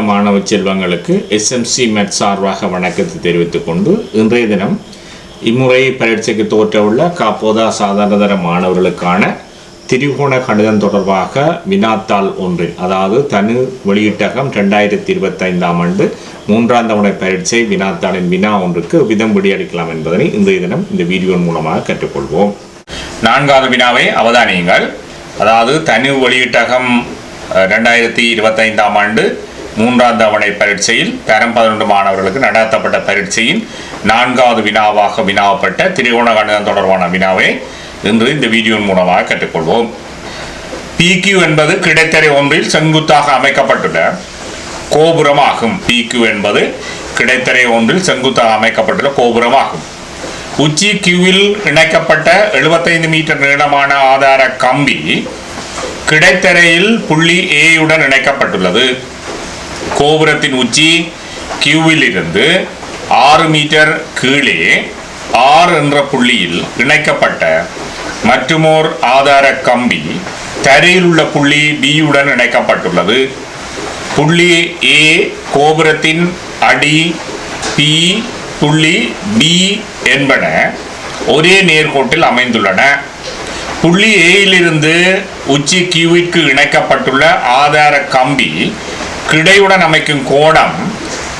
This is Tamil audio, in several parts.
மாணவ செல்வங்களுக்கு எஸ்எம்சி மெட் சார்பாக வணக்கத்தை தெரிவித்துக் கொண்டு இன்றைய தினம் இம்முறை பரீட்சைக்கு தோற்றவுள்ள காப்போதா சாதாரணதர மாணவர்களுக்கான திரிகோண கணிதம் தொடர்பாக வினாத்தாள் ஒன்றில், அதாவது தனு வெளியீட்டகம் 2025 ஆண்டு 3ஆம் தவணை பரீட்சை வினாத்தாளின் வினா ஒன்றுக்கு விதம் விடியடிக்கலாம் என்பதனை இன்றைய தினம் இந்த வீடியோ மூலமாக கற்றுக்கொள்வோம். 4வது வினாவை அவதானியுங்கள். அதாவது தனு வெளியீட்டகம் 2025 ஆண்டு 3ஆம் தவணை பரீட்சையில் தரம் 11 மாணவர்களுக்கு நடத்தப்பட்ட பரீட்சையின் 4வது வினாவாக வினாவப்பட்ட திரிகோண கணிதம் தொடர்பான வினாவை இன்று இந்த வீடியோ மூலமாக கற்றுக்கொள்வோம். PQ என்பது கிடைத்தரை ஒன்றில் செங்குத்தாக அமைக்கப்பட்டுள்ள கோபுரமாகும். PQ என்பது கிடைத்தரை ஒன்றில் செங்குத்தாக அமைக்கப்பட்டுள்ள கோபுரமாகும். உச்சி Qவில் இணைக்கப்பட்ட 75 மீட்டர் நீளமான ஆதார கம்பி கிடைத்தரையில் புள்ளி A உடன் இணைக்கப்பட்டுள்ளது. கோபுரத்தின் உச்சி Qவில் இருந்து 6 மீட்டர் கீழே R என்ற புள்ளியில் இணைக்கப்பட்ட மற்றுமோர் ஆதார கம்பி தரையில் உள்ள புள்ளி B உடன் இணைக்கப்பட்டுள்ளது. புள்ளி A கோபுரத்தின் அடி, P புள்ளி B என்பன ஒரே நேர்கோட்டில் அமைந்துள்ளன. புள்ளி Aயிலிருந்து உச்சி Qவிற்கு இணைக்கப்பட்டுள்ள ஆதார கம்பி கிடையுடன் அமைக்கும் கோணம்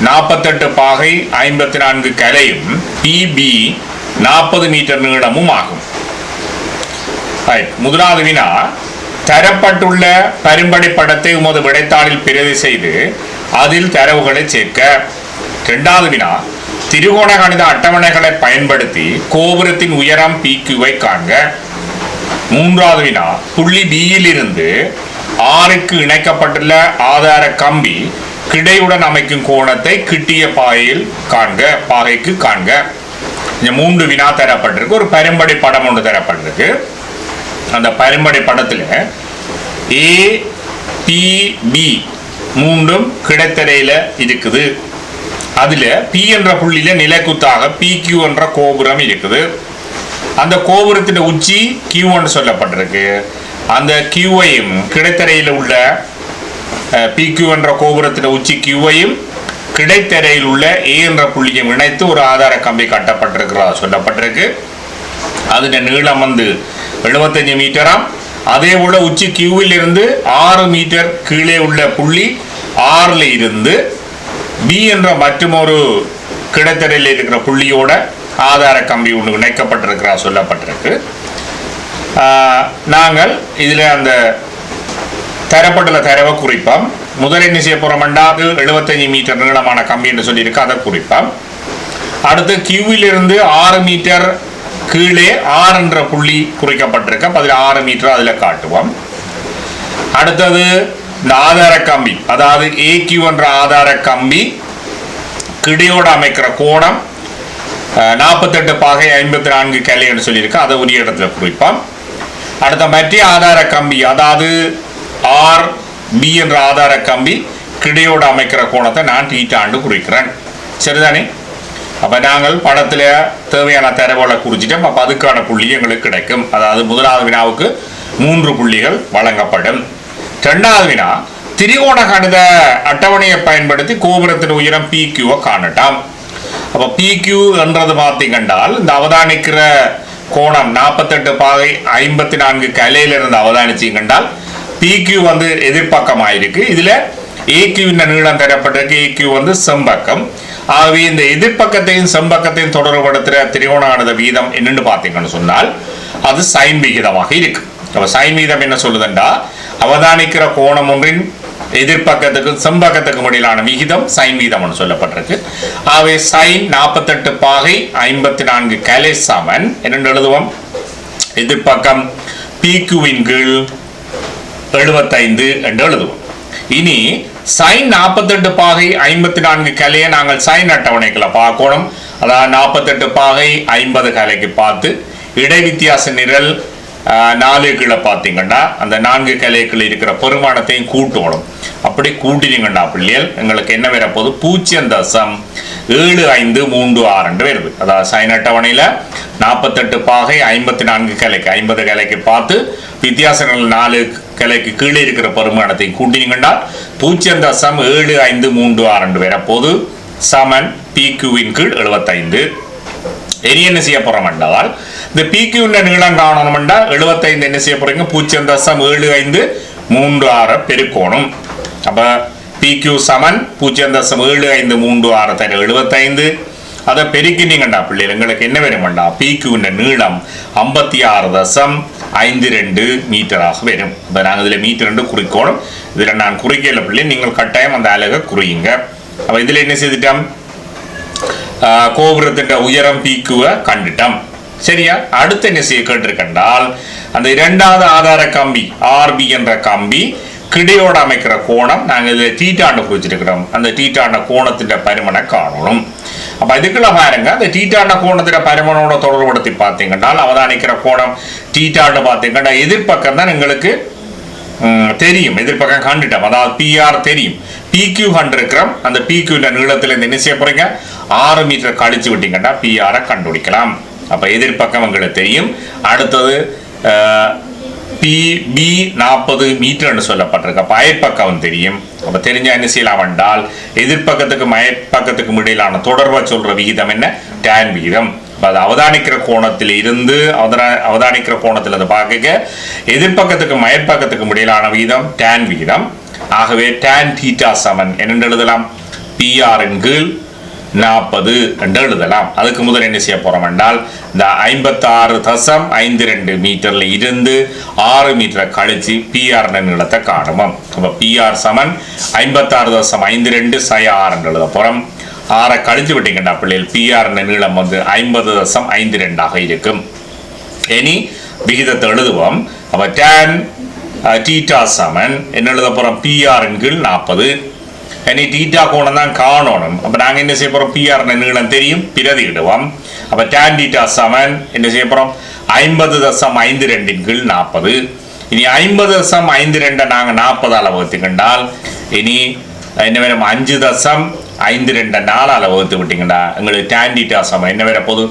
48 பாகை 54 கலையும் PB 40 மீட்டர் நீளமும் ஆகும். முதலாவது வினா, தரப்பட்டுள்ள பரும்படை படத்தை உமது விடைத்தாளில் பிரதி செய்து அதில் தரவுகளை சேர்க்க. 2வது வினா, திரிகோண கணித அட்டவணைகளை பயன்படுத்தி கோபுரத்தின் உயரம் PQவை காண்க. 3வது வினா, புள்ளி Bயில் இருந்து Rக்கு இணைக்கப்பட்டுள்ள ஆதார கம்பி கிடையுடன் அமைக்கும் கோணத்தை கிட்டிய பாகைக்கு காண்க. இந்த 3 வினா தரப்பட்டிருக்கு. ஒரு பரும்படை படம் ஒன்று தரப்பட்டிருக்கு. அந்த பரும்படை படத்தில் APB மூன்றும் கிடைத்தரையில இருக்குது. அதுல P என்ற புள்ளியில நிலைக்குத்தாக PQ என்ற கோபுரம் இருக்குது. அந்த கோபுரத்தின் உச்சி Q என்று சொல்லப்பட்டிருக்கு. அந்த Qவையும் கிடைத்தரையில் உள்ள PQ என்ற கோபுரத்தின் உச்சி Qவையும் கிடைத்தரையில் உள்ள A என்ற புள்ளியும் இணைத்து ஒரு ஆதார கம்பி கட்டப்பட்டிருக்கிறதா சொல்லப்பட்டிருக்கு. அதன் நீளம் 75 மீட்டராம். அதே போல உச்சி Qவில் இருந்து 6 மீட்டர் கீழே உள்ள புள்ளி Rல இருந்து B என்ற மற்றொரு கிடைத்தரையில் இருக்கிற புள்ளியோட ஆதார கம்பி ஒன்று இணைக்கப்பட்டிருக்கிறா சொல்லப்பட்டிருக்கு. நாங்கள் இதில் அந்த தரப்பட்டுள்ள தரவை குறிப்போம். முதல் என்ன செய்ய போகிறோம், 75 மீட்டர் நீளமான கம்பி என்று சொல்லியிருக்கு, அதை குறிப்போம். அடுத்து Qவில் இருந்து 6 மீட்டர் கீழே R என்ற புள்ளி குறிக்கப்பட்டிருக்கு. அதில் 6 மீட்டர் அதில் காட்டுவோம். அடுத்தது இந்த ஆதார கம்பி, அதாவது AQ என்ற ஆதார கம்பி கிடையோடு அமைக்கிற கோணம் 48 பாகை 54 கலை என்று சொல்லியிருக்கு, அதை உரிய இடத்துல குறிப்போம். அடுத்த மற்ற ஆதார கம்பி, அதாவது RB என்ற ஆதார கம்பி கிடையோடு அமைக்கிற கோணத்தை நான் தீட்டாண்டு குறிக்கிறேன். சரிதானே? அப்போ நாங்கள் படத்தில் தேவையான தரவுகளை குறிச்சிட்டோம். அப்போ அதுக்கான புள்ளி எங்களுக்கு கிடைக்கும். அதாவது முதலாவது வினாவுக்கு 3 புள்ளிகள் வழங்கப்படும். 2வது வினா, திரிகோண கணித அட்டவணையை பயன்படுத்தி கோபுரத்தின் உயரம் PQவை காணட்டாம். அப்போ PQ என்றது பார்த்தீங்கன்றால் இந்த அவதானிக்கிற கோணம் 48 பாகை 54 கலையிலிருந்து அவதானிச்சிங்கன்றால் PQ எதிர்பக்கமாயிருக்கு. இதில் AQ நீளம் தரப்பட்டிருக்கு. AQ செம்பக்கம். ஆகவே இந்த எதிர்பக்கத்தையும் செம்பக்கத்தையும் தொடர்படுத்துகிற திரிகோண கணித வீதம் என்னன்னு பார்த்தீங்கன்னு சொன்னால் அது சைன் விகிதமாக இருக்கு. அப்போ சைன் விகிதம் என்ன சொல்லுதுண்டா, அவதானிக்கிற கோணம் ஒன்றின் எதிர்பக்கத்துக்கும் செம்பக்கத்துக்கும் இடையிலான விகிதம் சைன் விகிதம் சொல்லப்பட்டிருக்கு. ஆகவே சைன் 48 பாகை 54 கலை சமன் என்ன எழுதுவோம், எதிர்பக்கம் PQவின் கீழ் 75 என்று எழுதுவோம். இனி சைன் 48 பாகை 54 கலையை நாங்கள் சைன் அட்டவணைக்குள்ள பார்க்கணும். அதாவது 48 பாகை 50 கலைக்கு பார்த்து இடை வித்தியாச நிரல் 4 கீழே பார்த்தீங்கன்னா அந்த 4 கிளைக்குள்ள இருக்கிற பெருமானத்தையும் கூட்டணும். அப்படி கூட்டினீங்கண்டா பிள்ளைகள் எங்களுக்கு என்ன வர போகுது 0.7536 வருது. அதாவது சைன் அட்டவணையில் 48 பாகை 54 கிளைக்கு 50 கிளைக்கு பார்த்து வித்தியாசங்கள் 4 கிளைக்கு கீழே இருக்கிற பெருமானத்தையும் கூட்டினீங்கன்னா 0.7536 வர போது சமன் PQவின் கீழ் 75. இனி என்ன செய்ய போறோம் என்றால் இந்த PQ நீளம் காணணும் என்றால் 75 என்ன செய்ய போறீங்க 0.7536 பெருக்கணும். அப்ப PQ சமன் 0.7536 தர 75. அதை பெருக்கினீங்கண்டா பிள்ளைகள் எங்களுக்கு என்ன வேணுமெண்டா PQ நீளம் 56.52 மீட்டராக வரும். அப்ப நாங்கள் இதில் மீட்டர் என்று குறிக்கணும். இதில் நான் குறிக்கல பிள்ளை, நீங்கள் கட்டாயம் அந்த அலகை குறியுங்க. அப்ப இதில் என்ன செய்துட்டோம் கோபுரத்தின் உயரம் PQவை கண்டுட்டோம். சரியா? அடுத்து என்ன செய்ய கேட்டிருக்கென்றால் அந்த 2வது ஆதார கம்பி RB என்ற கம்பி கிடையோடு அமைக்கிற கோணம் நாங்கள் இதில் தீட்டாண்டு குறிச்சிருக்கிறோம். அந்த தீட்டாண்ட கோணத்தின் பரிமனை காணணும். அப்போ இதுக்குள்ள பாருங்க அந்த தீட்டாண்ட கோணத்தின் பரிமனோட தொடர்புபடுத்தி பார்த்தீங்கன்னா அவதானிக்கிற கோணம் தீட்டாண்டு பார்த்தீங்கன்னா எதிர்பக்கம் தான் எங்களுக்கு தெரியும். எதிர்பக்கம் கண்டுட்டோம். அதாவது PR தெரியும். PQ கண்டிருக்கிறோம். அந்த PQ நீளத்தில் இருந்து என்ன செய்ய போறீங்க 6 மீட்டர் கழிச்சு விட்டீங்கன்னா PR கண்டுபிடிக்கலாம். அப்ப எதிர்பக்கம் எங்களுக்கு தெரியும். அடுத்தது PB 40 மீட்டர்னு சொல்லப்பட்டிருக்கு. அப்ப அயற்பக்கம் தெரியும். அப்ப தெரிஞ்சா என்ன செய்யலாம் என்றால் எதிர்பக்கத்துக்கு அயற்பக்கத்துக்கும் இடையிலான தொடர்பை சொல்ற விகிதம் என்ன tan விகிதம். அது அவதானிக்கிற கோணத்தில் இருந்து அவதானிக்கிற கோணத்தில் அதை பார்க்க எதிர்பக்கத்துக்கும் அயற்பக்கத்துக்கும் இடையிலான விகிதம் tan விகிதம். ஆகவே tan θ சமன் என்ன எழுதலாம் PR கீழ் 40 என்று எழுதலாம். அதுக்கு முதல் என்ன செய்ய போறோம் என்றால் இந்த 56.52 மீட்டர்ல இருந்து 6 மீட்டரை கழிச்சு PR நீளத்தை காணுவோம். அப்ப PR சமன் 56.52 6 என்று எழுத போறோம். 6 கழிச்சு விட்டீங்கன்னா பிள்ளைகள் PR நீளம் 50.52 இருக்கும். இனி விகிதத்தை எழுதுவோம். அப்ப tan θ சமன் என்ன எழுத போறோம் PR கீழ் 40. இனி தீட்டா கோணம் தான் காணணும். அப்ப நாங்க என்ன செய்ய போறோம் PR நீளம் தெரியும் பிரதியிடுவோம். அப்ப tan θ சமன் என்ன செய்ய போறோம் 50.52 கீழ் 40. இனி 50.52 நாங்க 40 வகுத்துக்கின்றால் இனி என்ன வேணும் 5.52 4 வகுத்து விட்டீங்கன்னா எங்களுக்கு tan θ சமம் என்ன வர போகுது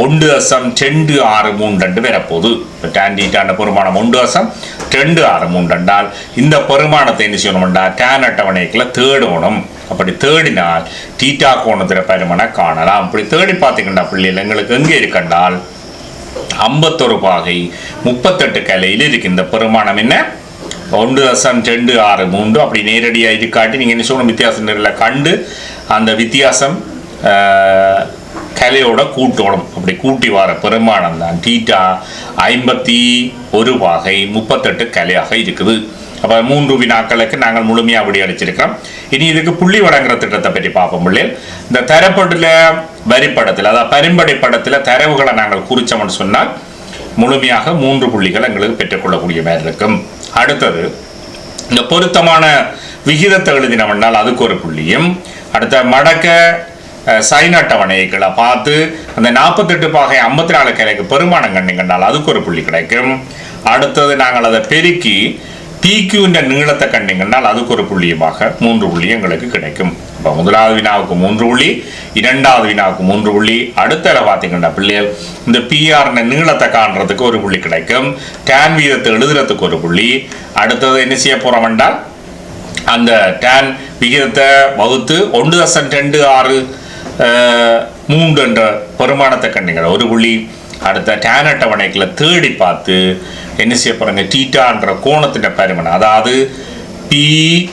1.263 வரப்போகுது. tan θ பெருமானம் 1.263 என்றால் இந்த பெருமானத்தை என்ன செய்யணும்டா tan அட்டவணைக்குள்ள தேடணும். அப்படி தேடினால் தீட்டா கோணத்தில பரிமாண காணலாம். அப்படி தேடி பார்த்தீங்கன்னா பிள்ளைகள் எங்களுக்கு எங்கே இருக்கண்டால் 51 பாகை 38 கலையில் இருக்கு. இந்த பெருமானம் என்ன 1.263 அப்படி நேரடியாக இது காட்டி நீங்கள் என்ன சொல்லணும் வித்தியாசம் நேரில் கண்டு அந்த வித்தியாசம் கலையோட கூட்டணும். அப்படி கூட்டி வர பெருமானம் தான் தீட்டா 51 பாகை 38 கலையாக இருக்குது. அப்போ 3 வினாக்களுக்கு நாங்கள் முழுமையாக அப்படி அடிச்சிருக்கிறோம். இனி இதுக்கு புள்ளி வழங்குற திட்டத்தை பற்றி பார்ப்போம். பிள்ளைகள் இந்த தரப்பட்டுல வரிப்படத்தில் அதாவது பரிம்படை படத்தில் தரவுகளை நாங்கள் குறிச்சோம்னு சொன்னால் முழுமையாக 3 புள்ளிகள் எங்களுக்கு பெற்றுக்கொள்ளக்கூடிய மாதிரி இருக்கும். அடுத்தது இந்த பொருத்தமான விகிதத்தை எழுதினவனால் அதுக்கு ஒரு புள்ளியும், அடுத்த மடக்க சைன் அட்டவணைகளை பார்த்து அந்த 48 பாகை 54 கிளைக்கு பெருமானம் கண்டிங்கனால் அதுக்கு ஒரு புள்ளி கிடைக்கும். அடுத்தது நாங்கள் அதை பெருக்கி PQ நீளத்தை கண்டிங்கனால் அதுக்கு ஒரு புள்ளியுமாக 3 புள்ளி எங்களுக்கு கிடைக்கும். இப்போ 1வது வினாவுக்கு 3 புள்ளி, 2வது வினாவுக்கு 3 புள்ளி. அடுத்த பார்த்தீங்கன்னா பிள்ளைகள் இந்த PR நீளத்தை காண்றதுக்கு ஒரு புள்ளி கிடைக்கும். tan விகிதத்தை எழுதுறதுக்கு ஒரு புள்ளி. அடுத்தது என்ன செய்ய போறோம் என்றால் அந்த tan விகிதத்தை வகுத்து 1.263 என்ற பெருமானத்தை கண்டிங்கிற ஒரு புள்ளி. அடுத்த tan அட்டவணைக்குள்ள தேடி பார்த்து என்ன செய்ய போறாங்க தீட்டான்ற கோணத்தின் பரிமாணம் அதாவது PBR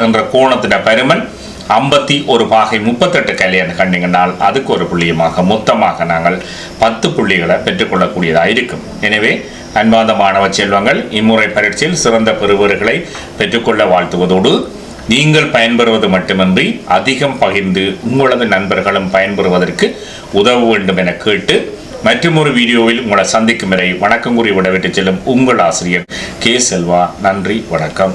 என்ற கோணத்தின் பரிமாணம் 51 பாகை 38 கலையை கண்டிங்கனால் அதுக்கு ஒரு புள்ளியமாக மொத்தமாக நாங்கள் 10 புள்ளிகளை பெற்றுக்கொள்ளக்கூடியதாக இருக்கும். எனவே அன்பார்ந்த மாணவ செல்வங்கள் இம்முறை பரீட்சையில் சிறந்த பெறுபவர்களை பெற்றுக்கொள்ள வாழ்த்துவதோடு நீங்கள் பயன்பெறுவது மட்டுமின்றி அதிகம் பகிர்ந்து உங்களது நண்பர்களும் பயன்பெறுவதற்கு உதவ வேண்டும் என கேட்டு மற்றொரு வீடியோவில் உங்களை சந்திக்கும் வரை வணக்கம் கூறி விடைபெற்று செல்லும் உங்கள் ஆசிரியர் கே. செல்வா. நன்றி, வணக்கம்.